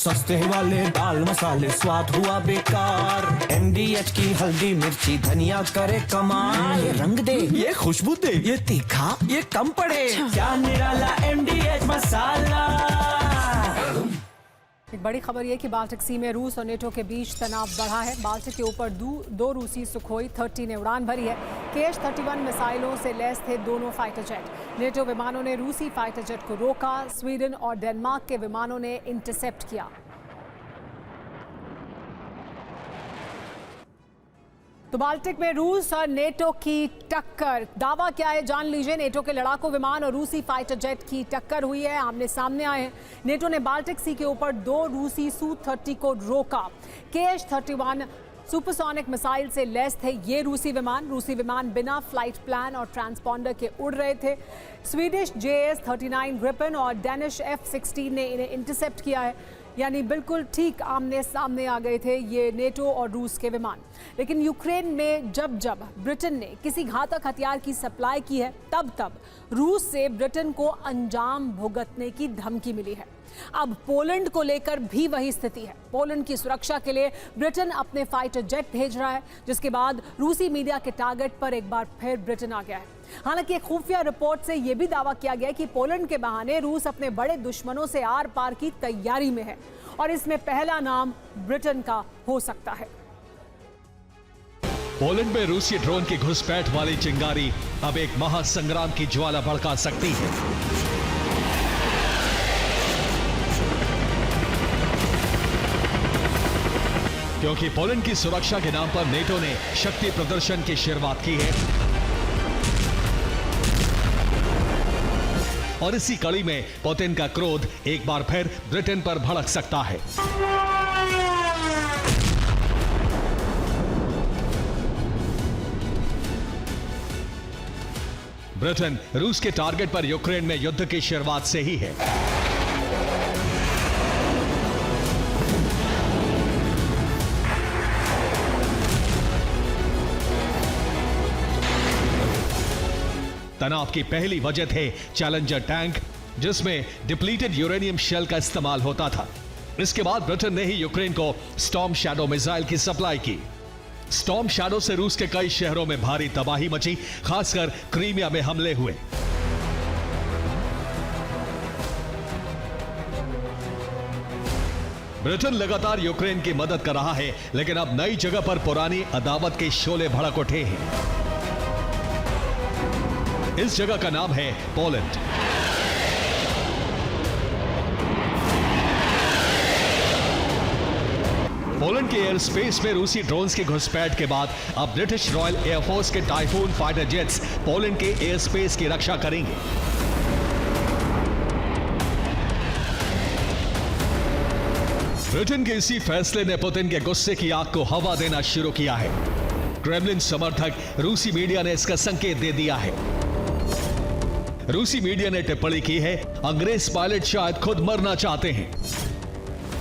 सस्ते वाले दाल मसाले स्वाद हुआ बेकार। MDH की हल्दी मिर्ची धनिया करे कमाल। ये रंग दे, ये खुशबू दे, ये तीखा, ये कम पड़े। क्या निराला MDH मसाला। एक बड़ी खबर यह कि बाल्टिक सी में रूस और नेटो के बीच तनाव बढ़ा है। बाल्टिक के ऊपर दो रूसी सुखोई 30 ने उड़ान भरी है। KH-31 मिसाइलों से लैस थे दोनों फाइटर जेट। नेटो विमानों ने रूसी फाइटर जेट को रोका। स्वीडन और डेनमार्क के विमानों ने इंटरसेप्ट किया। तो बाल्टिक में रूस और नेटो की टक्कर, दावा क्या है जान लीजिए। नेटो के लड़ाकू विमान और रूसी फाइटर जेट की टक्कर हुई है, आमने सामने आए हैं। नेटो ने बाल्टिक सी के ऊपर 2 रूसी Su-30 को रोका। KH-31 सुपरसोनिक मिसाइल से लैस थे ये रूसी विमान बिना फ्लाइट प्लान और ट्रांसपॉन्डर के उड़ रहे थे। स्वीडिश JS-39 ग्रिपन और डेनिश F-16 ने इन्हें इंटरसेप्ट किया है, यानी बिल्कुल ठीक आमने सामने आ गए थे ये नेटो और रूस के विमान। लेकिन यूक्रेन में जब ब्रिटेन ने किसी घातक हथियार की सप्लाई की है, तब रूस से ब्रिटेन को अंजाम भुगतने की धमकी मिली है। अब पोलैंड को लेकर भी वही स्थिति है। पोलैंड की सुरक्षा के लिए ब्रिटेन अपने फाइटर जेट भेज रहा है, जिसके बाद रूसी मीडिया के टारगेट पर एक बार फिर ब्रिटेन आ गया है। हालांकि एक खुफिया रिपोर्ट से यह भी दावा किया गया कि पोलैंड के बहाने रूस अपने बड़े दुश्मनों से आर पार की तैयारी में है और इसमें पहला नाम ब्रिटेन का हो सकता है। पोलैंड में रूसी ड्रोन की घुसपैठ वाली चिंगारी अब एक महासंग्राम की ज्वाला भड़का सकती है। क्योंकि पोलैंड की सुरक्षा के नाम पर नेटो ने शक्ति प्रदर्शन की शुरुआत की है और इसी कड़ी में पुतिन का क्रोध एक बार फिर ब्रिटेन पर भड़क सकता है। ब्रिटेन रूस के टारगेट पर यूक्रेन में युद्ध की शुरुआत से ही है। तनाव की पहली वजह थे चैलेंजर टैंक, जिसमें डिप्लीटेड यूरेनियम शेल का इस्तेमाल होता था। इसके बाद ब्रिटेन ने ही यूक्रेन को स्टॉर्म शैडो मिसाइल की सप्लाई की। स्टॉर्म शैडो से रूस के कई शहरों में भारी तबाही मची, खासकर क्रीमिया में हमले हुए। ब्रिटेन लगातार यूक्रेन की मदद कर रहा है, लेकिन अब नई जगह पर पुरानी अदावत के शोले भड़क उठे हैं। इस जगह का नाम है पोलैंड। पोलैंड के एयर स्पेस में रूसी ड्रोन्स की घुसपैठ के बाद अब ब्रिटिश रॉयल एयरफोर्स के टाइफून फाइटर जेट्स पोलैंड के एयर स्पेस की रक्षा करेंगे। ब्रिटेन के इसी फैसले ने पुतिन के गुस्से की आग को हवा देना शुरू किया है। क्रेमलिन समर्थक रूसी मीडिया ने इसका संकेत दे दिया है। रूसी मीडिया ने टिप्पणी की है, अंग्रेज पायलट शायद खुद मरना चाहते हैं।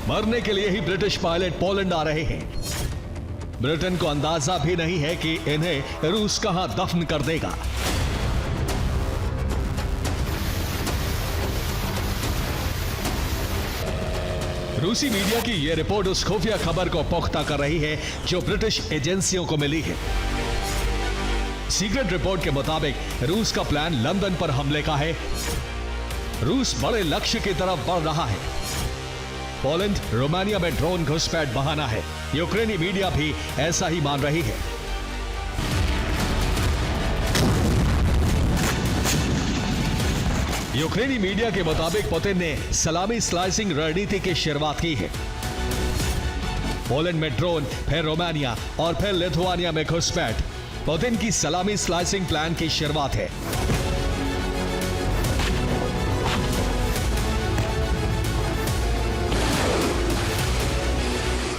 मरने के लिए ही ब्रिटिश पायलट पोलैंड आ रहे हैं। ब्रिटेन को अंदाजा भी नहीं है कि इन्हें रूस कहां दफन कर देगा। रूसी मीडिया की यह रिपोर्ट उस खुफिया खबर को पुख्ता कर रही है जो ब्रिटिश एजेंसियों को मिली है। सीक्रेट रिपोर्ट के मुताबिक रूस का प्लान लंदन पर हमले का है। रूस बड़े लक्ष्य की तरफ बढ़ रहा है। पोलैंड, रोमानिया में ड्रोन घुसपैठ बहाना है। यूक्रेनी मीडिया भी ऐसा ही मान रही है। यूक्रेनी मीडिया के मुताबिक पुतिन ने सलामी स्लाइसिंग रणनीति की शुरुआत की है। पोलैंड में ड्रोन, फिर रोमानिया और फिर लिथुआनिया में घुसपैठ। पुतिन की सलामी स्लाइसिंग प्लान की शुरुआत है।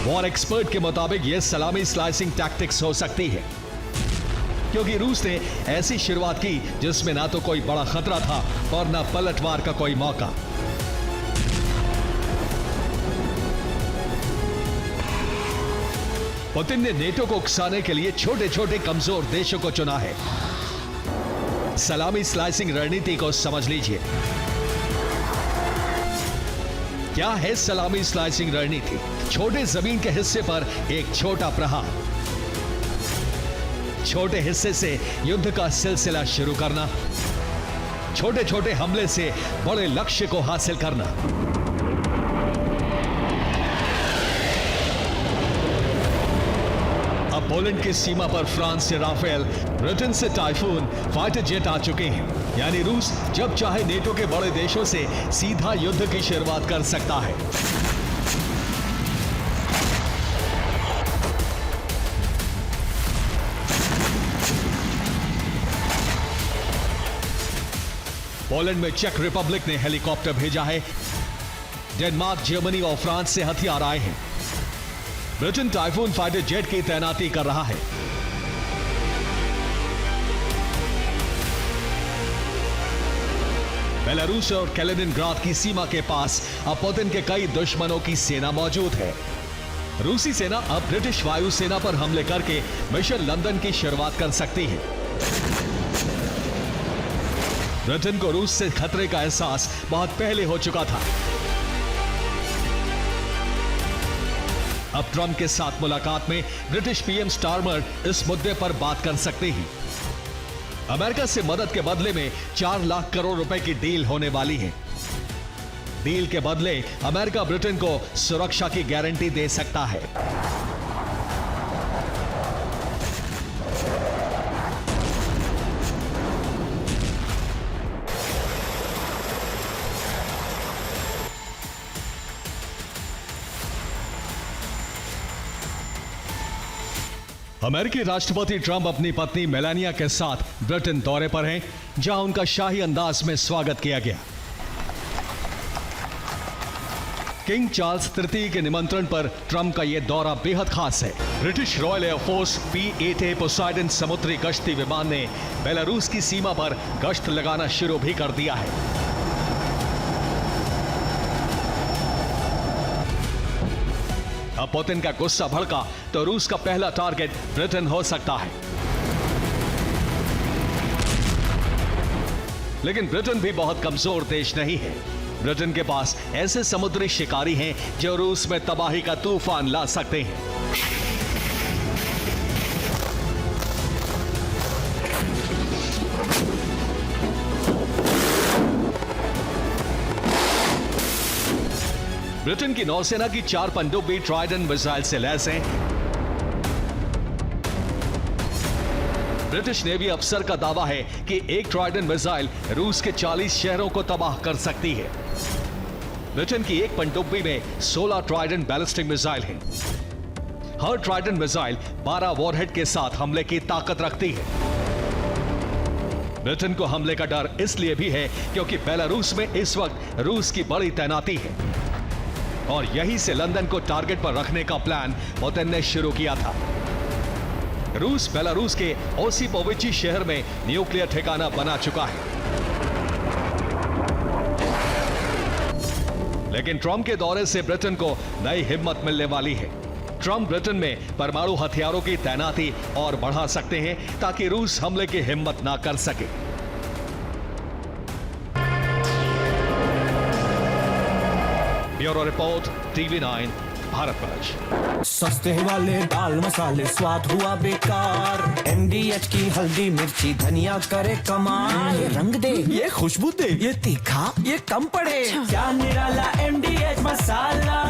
वॉर एक्सपर्ट के मुताबिक यह सलामी स्लाइसिंग टैक्टिक्स हो सकती है, क्योंकि रूस ने ऐसी शुरुआत की जिसमें ना तो कोई बड़ा खतरा था और ना पलटवार का कोई मौका। पुतिन ने नेटो को उकसाने के लिए छोटे छोटे कमजोर देशों को चुना है। सलामी स्लाइसिंग रणनीति को समझ लीजिए। क्या है सलामी स्लाइसिंग रणनीति? छोटे जमीन के हिस्से पर एक छोटा प्रहार, छोटे हिस्से से युद्ध का सिलसिला शुरू करना, छोटे छोटे हमले से बड़े लक्ष्य को हासिल करना। अब पोलैंड की सीमा पर फ्रांस से राफेल, ब्रिटेन से टाइफून फाइटर जेट आ चुके हैं। यानी रूस जब चाहे नेटो के बड़े देशों से सीधा युद्ध की शुरुआत कर सकता है। पोलैंड में चेक रिपब्लिक ने हेलीकॉप्टर भेजा है। डेनमार्क, जर्मनी और फ्रांस से हथियार आए हैं। ब्रिटेन टाइफून फाइटर जेट की तैनाती कर रहा है। बेलारूस और कैलिनिनग्राद की सीमा के पास अब पुतिन के कई दुश्मनों की सेना मौजूद है। रूसी सेना अब ब्रिटिश वायुसेना पर हमले करके मिशन लंदन की शुरुआत कर सकती है। ब्रिटेन को रूस से खतरे का एहसास बहुत पहले हो चुका था। अब ट्रंप के साथ मुलाकात में ब्रिटिश पीएम स्टारमर इस मुद्दे पर बात कर सकते हैं। अमेरिका से मदद के बदले में 4 लाख करोड़ रुपए की डील होने वाली है। डील के बदले अमेरिका ब्रिटेन को सुरक्षा की गारंटी दे सकता है। अमेरिकी राष्ट्रपति ट्रंप अपनी पत्नी मेलानिया के साथ ब्रिटेन दौरे पर हैं, जहां उनका शाही अंदाज में स्वागत किया गया। किंग चार्ल्स तृतीय के निमंत्रण पर ट्रंप का यह दौरा बेहद खास है। British royal air force P-8A Poseidon समुद्री गश्ती विमान ने बेलारूस की सीमा पर गश्त लगाना शुरू भी कर दिया है। अब पुतिन का गुस्सा भड़का तो रूस का पहला टारगेट ब्रिटेन हो सकता है। लेकिन ब्रिटेन भी बहुत कमजोर देश नहीं है। ब्रिटेन के पास ऐसे समुद्री शिकारी हैं जो रूस में तबाही का तूफान ला सकते हैं। ब्रिटेन की नौसेना की 4 पनडुब्बी ट्राइडेंट मिसाइल से लैस हैं। ब्रिटिश नेवी अफसर का दावा है कि एक ट्राइडेंट मिसाइल रूस के 40 शहरों को तबाह कर सकती है। ब्रिटेन की एक पनडुब्बी में 16 ट्राइडेंट बैलिस्टिक मिसाइल हैं। हर ट्राइडेंट मिसाइल 12 वॉरहेड के साथ हमले की ताकत रखती है। ब्रिटेन को हमले का डर इसलिए भी है क्योंकि बेलारूस में इस वक्त रूस की बड़ी तैनाती है और यहीं से लंदन को टारगेट पर रखने का प्लान पुतिन ने शुरू किया था। रूस बेलारूस के ओसिपोविची शहर में न्यूक्लियर ठिकाना बना चुका है। लेकिन ट्रंप के दौरे से ब्रिटेन को नई हिम्मत मिलने वाली है। ट्रंप ब्रिटेन में परमाणु हथियारों की तैनाती और बढ़ा सकते हैं ताकि रूस हमले की हिम्मत ना कर सके। Bureau report, TV9 Bharatvarsh. सस्ते वाले दाल मसाले स्वाद हुआ बेकार। MDH की हल्दी मिर्ची धनिया करे कमाल। ये रंग दे, ये खुशबू दे, ये तीखा, ये कम पड़े। क्या निराला MDH मसाला।